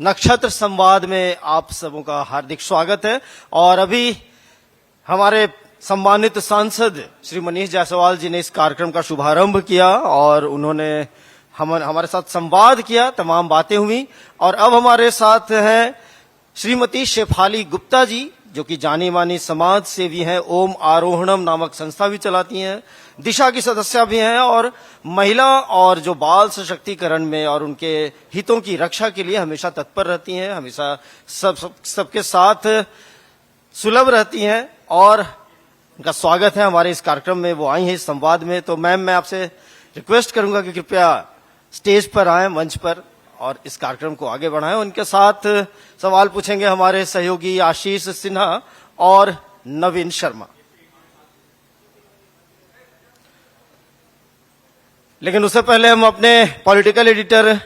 नक्षत्र संवाद में आप सबों का हार्दिक स्वागत है। और अभी हमारे सम्मानित सांसद श्री मनीष जायसवाल जी ने इस कार्यक्रम का शुभारंभ किया और उन्होंने हमारे साथ संवाद किया, तमाम बातें हुई। और अब हमारे साथ हैं श्रीमती शेफाली गुप्ता जी, जो कि जानी मानी समाज सेवी हैं, ओम आरोहणम नामक संस्था भी चलाती हैं, दिशा की सदस्य भी हैं और महिला और जो बाल सशक्तिकरण में और उनके हितों की रक्षा के लिए हमेशा तत्पर रहती हैं, हमेशा सबके साथ सुलभ रहती हैं। और उनका स्वागत है हमारे इस कार्यक्रम में, वो आई हैं इस संवाद में। तो मैम, मैं आपसे रिक्वेस्ट करूंगा कि कृपया स्टेज पर आए, मंच पर, और इस कार्यक्रम को आगे बढ़ाएं। उनके साथ सवाल पूछेंगे हमारे सहयोगी आशीष सिन्हा और नवीन शर्मा। लेकिन उससे पहले हम अपने पॉलिटिकल एडिटर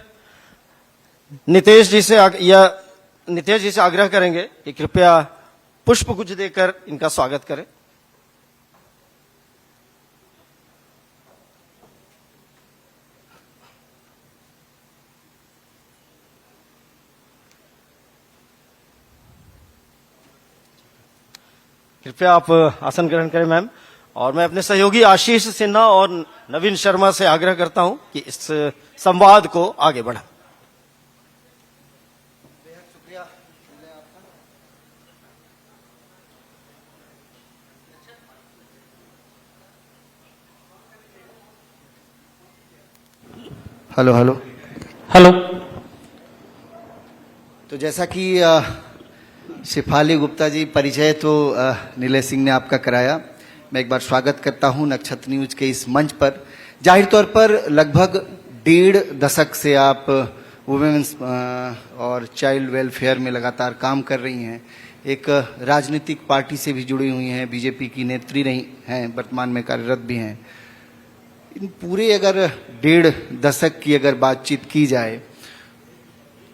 नितेश जी से आग्रह करेंगे कि कृपया पुष्पगुच्छ देकर इनका स्वागत करें। कृपया आप आसन ग्रहण करें मैम। और मैं अपने सहयोगी आशीष सिन्हा और नवीन शर्मा से आग्रह करता हूं कि इस संवाद को आगे बढ़ाएं। शुक्रिया। Hello hello hello. तो जैसा कि शेफाली गुप्ता जी, परिचय तो नीलेश सिंह ने आपका कराया। मैं एक बार स्वागत करता हूं नक्षत्र न्यूज के इस मंच पर। जाहिर तौर पर लगभग 1.5 दशक से आप वुमेन्स और चाइल्ड वेलफेयर में लगातार काम कर रही हैं। एक राजनीतिक पार्टी से भी जुड़ी हुई हैं, बीजेपी की नेत्री रही हैं, वर्तमान में कार्यरत भी हैं। इन पूरे अगर 1.5 दशक की अगर बातचीत की जाए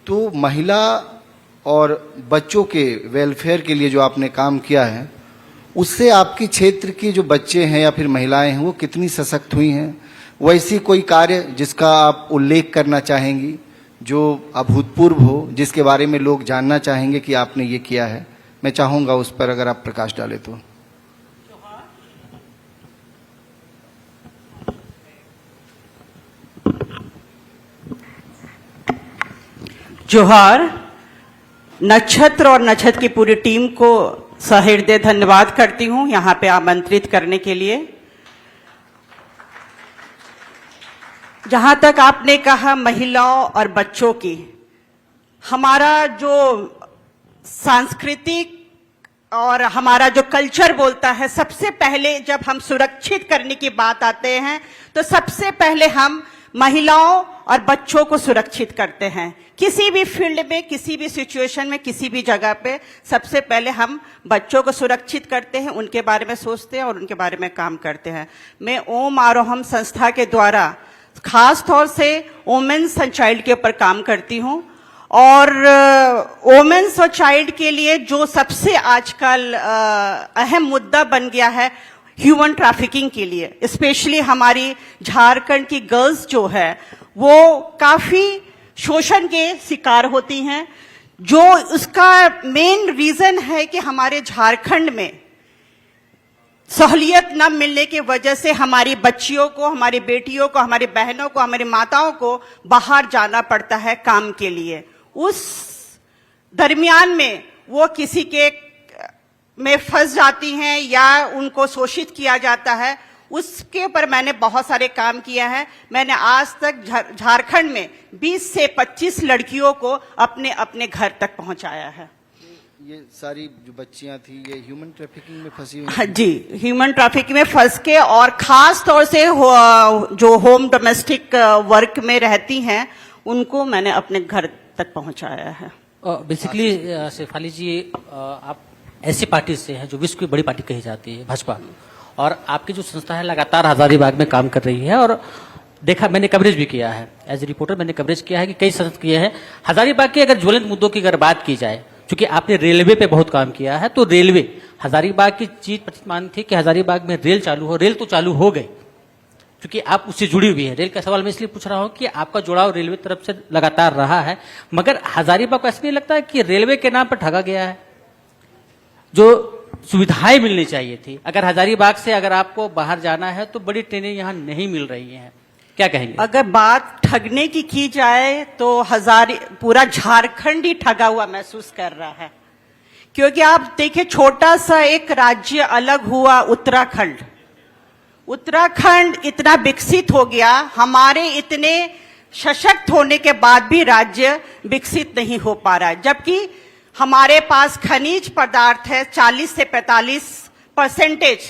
तो महिला और बच्चों के वेलफेयर के लिए जो आपने काम किया है, उससे आपके क्षेत्र के जो बच्चे हैं या फिर महिलाएं हैं वो कितनी सशक्त हुई हैं? वैसी कोई कार्य जिसका आप उल्लेख करना चाहेंगी, जो अभूतपूर्व हो, जिसके बारे में लोग जानना चाहेंगे कि आपने ये किया है? मैं चाहूंगा उस पर अगर आप प्रकाश डालें तो। जोहार। नक्षत्र और नक्षत्र की पूरी टीम को सहृदय धन्यवाद करती हूं यहां पे आमंत्रित करने के लिए। जहां तक आपने कहा महिलाओं और बच्चों की, हमारा जो सांस्कृतिक और हमारा जो कल्चर बोलता है, सबसे पहले जब हम सुरक्षित करने की बात आते हैं तो सबसे पहले हम महिलाओं और बच्चों को सुरक्षित करते हैं। किसी भी फील्ड में, किसी भी सिचुएशन में, किसी भी जगह पे सबसे पहले हम बच्चों को सुरक्षित करते हैं, उनके बारे में सोचते हैं और उनके बारे में काम करते हैं। मैं ओम आरोहम संस्था के द्वारा खास तौर से वुमेन्स एंड चाइल्ड के ऊपर काम करती हूँ। और वुमेन्स और चाइल्ड के लिए जो सबसे आजकल अहम मुद्दा बन गया है, ह्यूमन ट्रैफिकिंग के लिए, स्पेशली हमारी झारखंड की गर्ल्स जो है वो काफी शोषण के शिकार होती हैं। जो उसका मेन रीजन है कि हमारे झारखंड में सहूलियत न मिलने की वजह से हमारी बच्चियों को, हमारी बेटियों को, हमारी बहनों को, हमारी माताओं को बाहर जाना पड़ता है काम के लिए। उस दरमियान में वो किसी के में फंस जाती हैं या उनको शोषित किया जाता है। उसके ऊपर मैंने बहुत सारे काम किया है। मैंने आज तक झारखंड में 20 से 25 लड़कियों को अपने अपने घर तक पहुंचाया है। ये सारी जो बच्चियां थी ये ह्यूमन ट्रैफिकिंग में फंसी हुई? हाँ जी, ह्यूमन ट्रैफिकिंग में फंस के, और खास तौर से जो होम डोमेस्टिक वर्क में रहती हैं उनको मैंने अपने घर तक पहुंचाया है। बेसिकली शेफाली जी, आप ऐसी पार्टी से हैं जो विश्व की बड़ी पार्टी कही जाती है, भाजपा, और आपकी जो संस्था है लगातार हजारीबाग में काम कर रही है। और देखा, मैंने कवरेज भी किया है, एज ए रिपोर्टर मैंने कवरेज किया है कि कई संस्था किए हैं हजारीबाग के। अगर ज्वलंत मुद्दों की अगर बात की जाए, क्योंकि आपने रेलवे पे बहुत काम किया है, तो रेलवे हजारीबाग की चीज प्रतिमान थी कि हजारीबाग में रेल चालू हो। रेल तो चालू हो गई, क्योंकि आप उससे जुड़ी हुई है। रेल का सवाल मैं इसलिए पूछ रहा हूं कि आपका जुड़ाव रेलवे तरफ से लगातार रहा है, मगर हजारीबाग को ऐसा नहीं लगता है कि रेलवे के नाम पर ठगा गया है? जो सुविधाएं मिलनी चाहिए थी, अगर हजारीबाग से अगर आपको बाहर जाना है तो बड़ी ट्रेनें यहाँ नहीं मिल रही हैं, क्या कहेंगे? अगर बात ठगने की जाए तो पूरा झारखंड ही ठगा हुआ महसूस कर रहा है, क्योंकि आप देखिए छोटा सा एक राज्य अलग हुआ उत्तराखंड। उत्तराखंड इतना विकसित हो गया, हमारे इतने सशक्त होने के बाद भी राज्य विकसित नहीं हो पा रहा है, जबकि हमारे पास खनिज पदार्थ है 40 से 45%।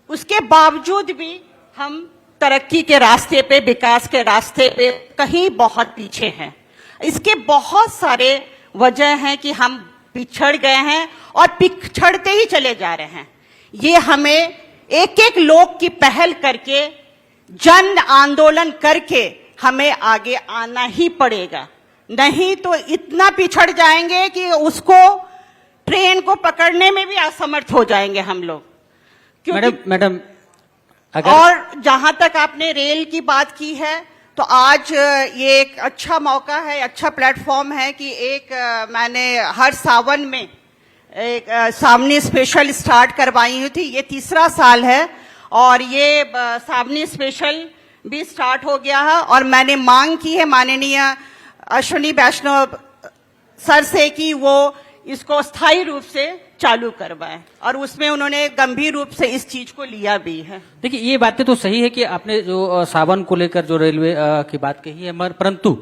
उसके बावजूद भी हम तरक्की के रास्ते पे, विकास के रास्ते पे कहीं बहुत पीछे हैं। इसके बहुत सारे वजह हैं कि हम पिछड़ गए हैं और पिछड़ते ही चले जा रहे हैं। ये हमें एक एक लोग की पहल करके, जन आंदोलन करके हमें आगे आना ही पड़ेगा, नहीं तो इतना पिछड़ जाएंगे कि उसको ट्रेन को पकड़ने में भी असमर्थ हो जाएंगे हम लोग। मैडम और जहां तक आपने रेल की बात की है, तो आज ये एक अच्छा मौका है, अच्छा प्लेटफॉर्म है कि मैंने हर सावन में एक सावनी स्पेशल स्टार्ट करवाई हुई थी। ये तीसरा साल है और ये सावनी स्पेशल भी स्टार्ट हो गया है, और मैंने मांग की है माननीय अश्विनी वैष्णव सर से कि वो इसको स्थायी रूप से चालू करवाएं, और उसमें उन्होंने गंभीर रूप से इस चीज को लिया भी है। देखिए, ये बातें तो सही है कि आपने जो सावन को लेकर जो रेलवे की बात कही है, मगर परंतु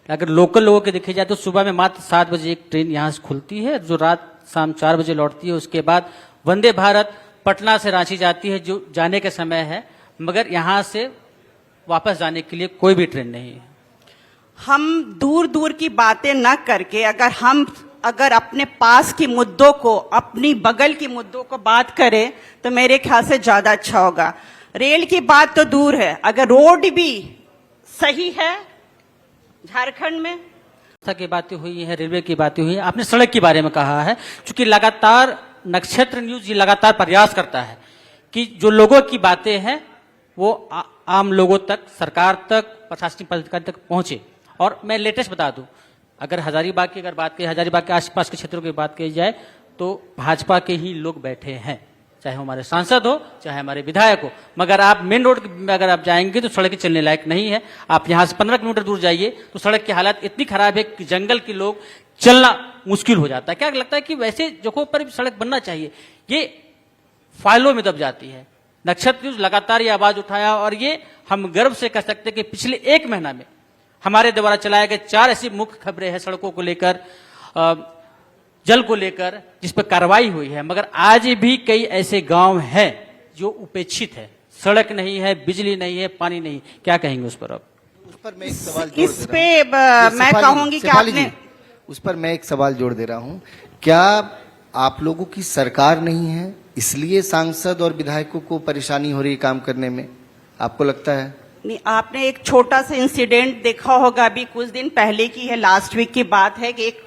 अगर लोकल लोगों के देखे जाए तो सुबह में मात्र 7 बजे एक ट्रेन यहाँ से खुलती है जो रात शाम 4 बजे लौटती है। उसके बाद वंदे भारत पटना से रांची जाती है जो जाने के समय है, मगर यहाँ से वापस जाने के लिए कोई भी ट्रेन नहीं है। हम दूर दूर की बातें न करके अगर अपने पास की मुद्दों को, अपनी बगल की मुद्दों को बात करें तो मेरे ख्याल से ज्यादा अच्छा होगा। रेल की बात तो दूर है, अगर रोड भी सही है झारखंड में, की बातें हुई है, रेलवे की बातें हुई है, आपने सड़क के बारे में कहा है, क्योंकि लगातार नक्षत्र न्यूज ये लगातार प्रयास करता है कि जो लोगों की बातें हैं वो आम लोगों तक, सरकार तक, प्रशासनिक पदाधिकारी तक पहुंचे। और मैं लेटेस्ट बता दूं, अगर हजारीबाग की बात की, हजारीबाग के आसपास के क्षेत्रों की बात की जाए तो भाजपा के ही लोग बैठे हैं, चाहे हमारे सांसद हो, चाहे हमारे विधायक हो, मगर आप मेन रोड में अगर आप जाएंगे तो सड़कें चलने लायक नहीं है। आप यहां से 15 किलोमीटर दूर जाइए तो सड़क की हालत इतनी खराब है कि जंगल के लोग चलना मुश्किल हो जाता है। क्या लगता है कि वैसे जगहों पर भी सड़क बनना चाहिए? ये फाइलों में दब जाती है। नक्षत्र न्यूज लगातार ये आवाज उठाया और ये हम गर्व से कह सकते हैं कि पिछले 1 महीना में हमारे द्वारा चलाए गए 4 ऐसी मुख्य खबरें हैं सड़कों को लेकर, जल को लेकर, जिस पर कार्रवाई हुई है, मगर आज भी कई ऐसे गांव हैं जो उपेक्षित है, सड़क नहीं है, बिजली नहीं है, पानी नहीं। क्या कहेंगे उस पर? अब उस पर मैं एक सवाल इस पे मैं कहूंगी कि आपने, उस पर मैं एक सवाल जोड़ दे रहा हूं, क्या आप लोगों की सरकार नहीं है इसलिए सांसद और विधायकों को परेशानी हो रही काम करने में, आपको लगता है? नहीं, आपने एक छोटा सा इंसिडेंट देखा होगा, अभी कुछ दिन पहले की है, लास्ट वीक की बात है कि एक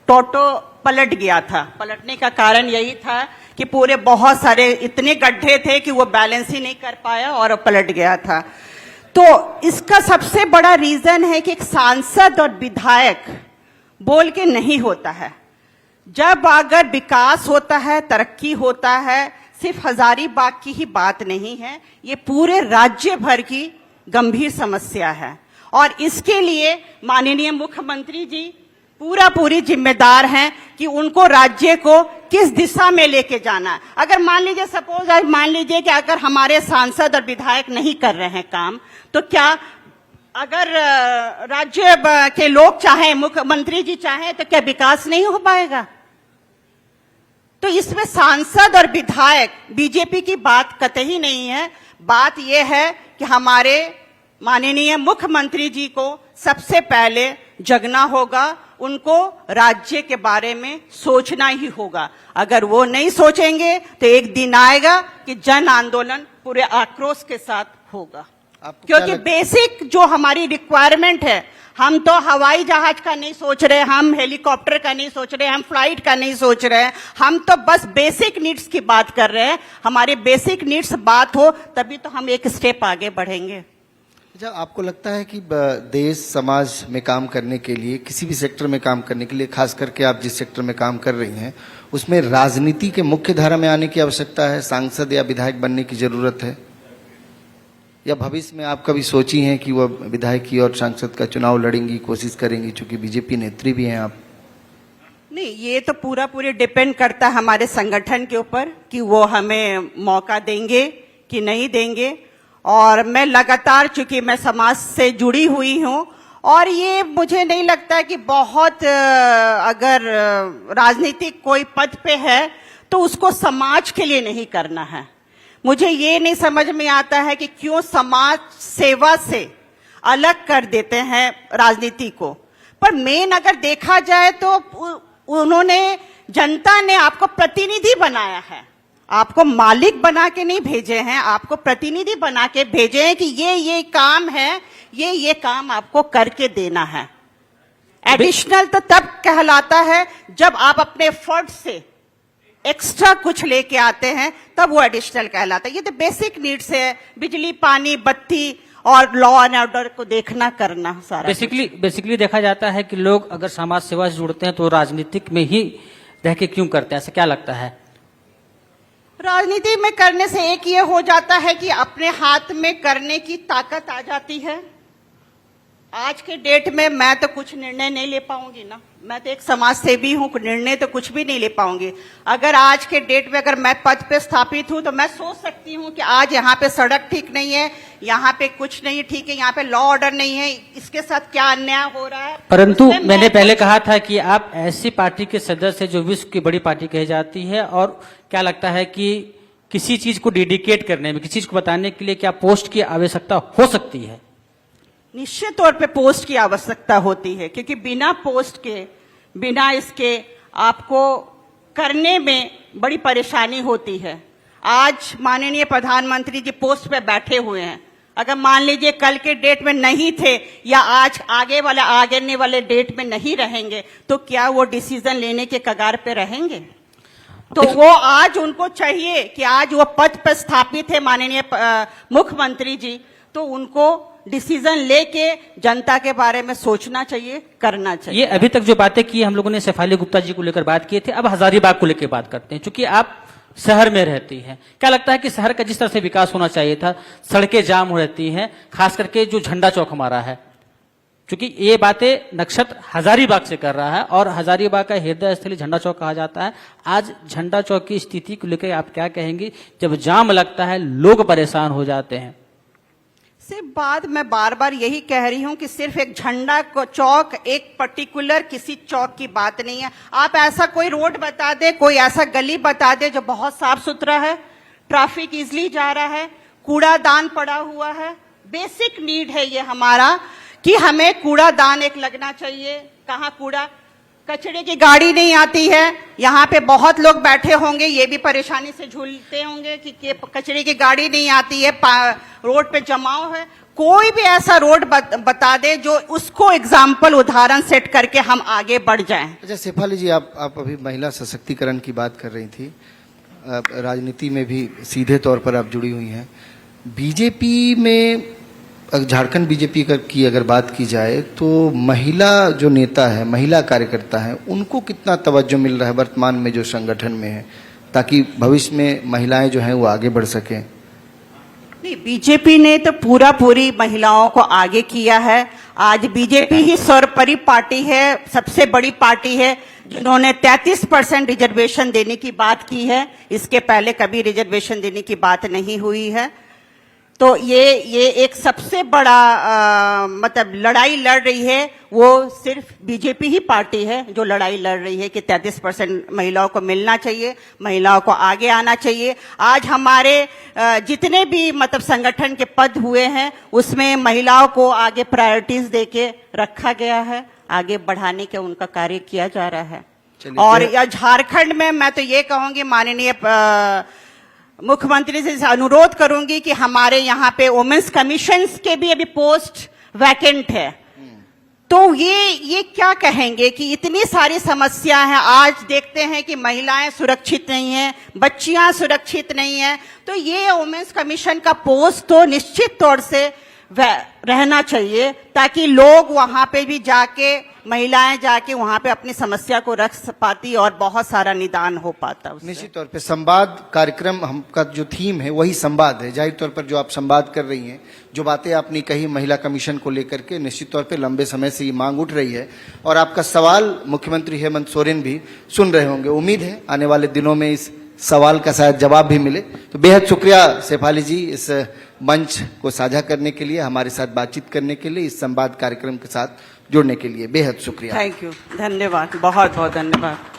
टोटो पलट गया था। पलटने का कारण यही था कि पूरे बहुत सारे इतने गड्ढे थे कि वो बैलेंस ही नहीं कर पाया और पलट गया था। तो इसका सबसे बड़ा रीजन है कि एक सांसद और विधायक बोल के नहीं होता है। जब अगर विकास होता है, तरक्की होता है, सिर्फ हजारीबाग की ही बात नहीं है, ये पूरे राज्य भर की गंभीर समस्या है, और इसके लिए माननीय मुख्यमंत्री जी पूरी जिम्मेदार हैं कि उनको राज्य को किस दिशा में लेके जाना है। अगर मान लीजिए कि अगर हमारे सांसद और विधायक नहीं कर रहे हैं काम, तो क्या अगर राज्य के लोग चाहें, मुख्यमंत्री जी चाहें, तो क्या विकास नहीं हो पाएगा? तो इसमें सांसद और विधायक, बीजेपी की बात कतई नहीं है। बात यह है कि हमारे माननीय मुख्यमंत्री जी को सबसे पहले जगना होगा, उनको राज्य के बारे में सोचना ही होगा। अगर वो नहीं सोचेंगे तो एक दिन आएगा कि जन आंदोलन पूरे आक्रोश के साथ होगा, क्योंकि बेसिक जो हमारी रिक्वायरमेंट है, हम तो हवाई जहाज का नहीं सोच रहे, हम हेलीकॉप्टर का नहीं सोच रहे, हम फ्लाइट का नहीं सोच रहे, हम तो बस बेसिक नीड्स की बात कर रहे हैं। हमारे बेसिक नीड्स बात हो तभी तो हम एक स्टेप आगे बढ़ेंगे। अच्छा, आपको लगता है कि देश समाज में काम करने के लिए, किसी भी सेक्टर में काम करने के लिए, खास करके आप जिस सेक्टर में काम कर रही हैं, उसमें राजनीति के मुख्य धारा में आने की आवश्यकता है, सांसद या विधायक बनने की जरूरत है, या भविष्य में आप कभी सोची हैं कि वह विधायकी और सांसद का चुनाव लड़ेंगी, कोशिश करेंगी, चूंकि बीजेपी नेत्री भी हैं आप? नहीं, ये तो पूरी डिपेंड करता है हमारे संगठन के ऊपर कि वो हमें मौका देंगे कि नहीं देंगे। और मैं लगातार, चूंकि मैं समाज से जुड़ी हुई हूं, और ये मुझे नहीं लगता कि बहुत अगर राजनीतिक कोई पद पे है तो उसको समाज के लिए नहीं करना है। मुझे ये नहीं समझ में आता है कि क्यों समाज सेवा से अलग कर देते हैं राजनीति को। पर मेन अगर देखा जाए तो उन्होंने, जनता ने आपको प्रतिनिधि बनाया है, आपको मालिक बना के नहीं भेजे हैं, आपको प्रतिनिधि बना के भेजे हैं कि ये काम है, ये काम आपको करके देना है। एडिशनल तो तब कहलाता है जब आप अपने फंड से एक्स्ट्रा कुछ लेके आते हैं, तब वो एडिशनल कहलाता है। ये तो बेसिक नीड्स है, बिजली, पानी, बत्ती और लॉ एंड ऑर्डर को देखना करना सारा। बेसिकली देखा जाता है कि लोग अगर समाज सेवा से जुड़ते हैं तो राजनीतिक में ही रह के क्यों करते हैं, ऐसा क्या लगता है? राजनीति में करने से एक ये हो जाता है कि अपने हाथ में करने की ताकत आ जाती है। आज के डेट में मैं तो कुछ निर्णय नहीं ले पाऊंगी ना, मैं तो एक समाज सेवी हूं, निर्णय तो कुछ भी नहीं ले पाऊंगी। अगर आज के डेट में अगर मैं पद पे स्थापित हूं तो मैं सोच सकती हूं कि आज यहाँ पे सड़क ठीक नहीं है, यहाँ पे कुछ नहीं ठीक है, यहाँ पे लॉ ऑर्डर नहीं है, इसके साथ क्या अन्याय हो रहा है। परंतु मैंने पहले कहा था कि आप ऐसी पार्टी के सदस्य जो विश्व की बड़ी पार्टी कही जाती है, और क्या लगता है कि किसी चीज को डेडिकेट करने में, किसी चीज को बताने के लिए क्या पोस्ट की आवश्यकता हो सकती है? निश्चित तौर पे पोस्ट की आवश्यकता होती है, क्योंकि बिना पोस्ट के, बिना इसके आपको करने में बड़ी परेशानी होती है। आज माननीय प्रधानमंत्री जी पोस्ट पे बैठे हुए हैं, अगर मान लीजिए कल के डेट में नहीं थे या आज आगे वाले डेट में नहीं रहेंगे तो क्या वो डिसीजन लेने के कगार पे रहेंगे? तो वो आज उनको चाहिए कि आज वो पद पर स्थापित है माननीय मुख्यमंत्री जी, तो उनको डिसीजन लेके जनता के बारे में सोचना चाहिए, करना चाहिए। ये अभी तक जो बातें की हम लोगों ने शेफाली गुप्ता जी को लेकर बात की थी, अब हजारीबाग को लेकर बात करते हैं। चूंकि आप शहर में रहती हैं, क्या लगता है कि शहर का जिस तरह से विकास होना चाहिए था, सड़कें जाम हो रहती हैं, खास करके जो झंडा चौक हमारा है, क्योंकि ये बातें नक्षत्र हजारीबाग से कर रहा है और हजारीबाग का हृदय स्थली झंडा चौक कहा जाता है। आज झंडा चौक की स्थिति को लेकर आप क्या कहेंगे? जब जाम लगता है लोग परेशान हो जाते हैं। सिर्फ बात मैं बार बार यही कह रही हूं कि सिर्फ एक झंडा को चौक, एक पर्टिकुलर किसी चौक की बात नहीं है। आप ऐसा कोई रोड बता दे, कोई ऐसा गली बता दे जो बहुत साफ सुथरा है, ट्रैफिक इजली जा रहा है, कूड़ादान पड़ा हुआ है। बेसिक नीड है ये हमारा कि हमें कूड़ादान एक लगना चाहिए। कहाँ कूड़ा, कचरे की गाड़ी नहीं आती है, यहाँ पे बहुत लोग बैठे होंगे, ये भी परेशानी से झूलते होंगे कि कचरे की गाड़ी नहीं आती है, रोड पे जमाव है। कोई भी ऐसा रोड बता दे जो उसको एग्जाम्पल, उदाहरण सेट करके हम आगे बढ़ जाएं। अच्छा शेफाली जी, आप अभी महिला सशक्तिकरण की बात कर रही थी, राजनीति में भी सीधे तौर पर आप जुड़ी हुई हैं। बीजेपी में, झारखंड बीजेपी की अगर बात की जाए तो महिला जो नेता है, महिला कार्यकर्ता है, उनको कितना तवज्जो मिल रहा है वर्तमान में जो संगठन में है, ताकि भविष्य में महिलाएं जो हैं वो आगे बढ़ सकें? नहीं, बीजेपी ने तो पूरी महिलाओं को आगे किया है। आज बीजेपी ही सर्वोपरि पार्टी है, सबसे बड़ी पार्टी है जिन्होंने 33% रिजर्वेशन देने की बात की है। इसके पहले कभी रिजर्वेशन देने की बात नहीं हुई है। तो ये एक सबसे बड़ा मतलब लड़ाई लड़ रही है, वो सिर्फ बीजेपी ही पार्टी है जो लड़ाई लड़ रही है कि 33% महिलाओं को मिलना चाहिए, महिलाओं को आगे आना चाहिए। आज हमारे जितने भी मतलब संगठन के पद हुए हैं उसमें महिलाओं को आगे प्रायोरिटीज देके रखा गया है, आगे बढ़ाने का उनका कार्य किया जा रहा है। और झारखंड में मैं तो ये कहूंगी, माननीय मुख्यमंत्री से अनुरोध करूंगी कि हमारे यहाँ पे वुमेन्स कमीशंस के भी अभी पोस्ट वैकेंट है। तो ये क्या कहेंगे कि इतनी सारी समस्या है, आज देखते हैं कि महिलाएं सुरक्षित नहीं हैं, बच्चियां सुरक्षित नहीं हैं, तो ये वुमेन्स कमीशन का पोस्ट तो निश्चित तौर से रहना चाहिए ताकि लोग वहां पे भी जाके, महिलाएं जाके वहां पे अपनी समस्या को रख पाती और बहुत सारा निदान हो पाता उससे। निश्चित तौर पे संवाद कार्यक्रम हमका जो थीम है वही संवाद है। जाहिर तौर पर जो आप संवाद कर रही हैं, जो बातें आपने कही महिला कमीशन को लेकर के, निश्चित तौर पे लंबे समय से ये मांग उठ रही है और आपका सवाल मुख्यमंत्री हेमंत सोरेन भी सुन रहे होंगे। उम्मीद है आने वाले दिनों में इस सवाल का शायद जवाब भी मिले। तो बेहद शुक्रिया शेफाली जी इस मंच को साझा करने के लिए, हमारे साथ बातचीत करने के लिए, इस संवाद कार्यक्रम के साथ जुड़ने के लिए बेहद शुक्रिया। थैंक यू, धन्यवाद, बहुत बहुत धन्यवाद।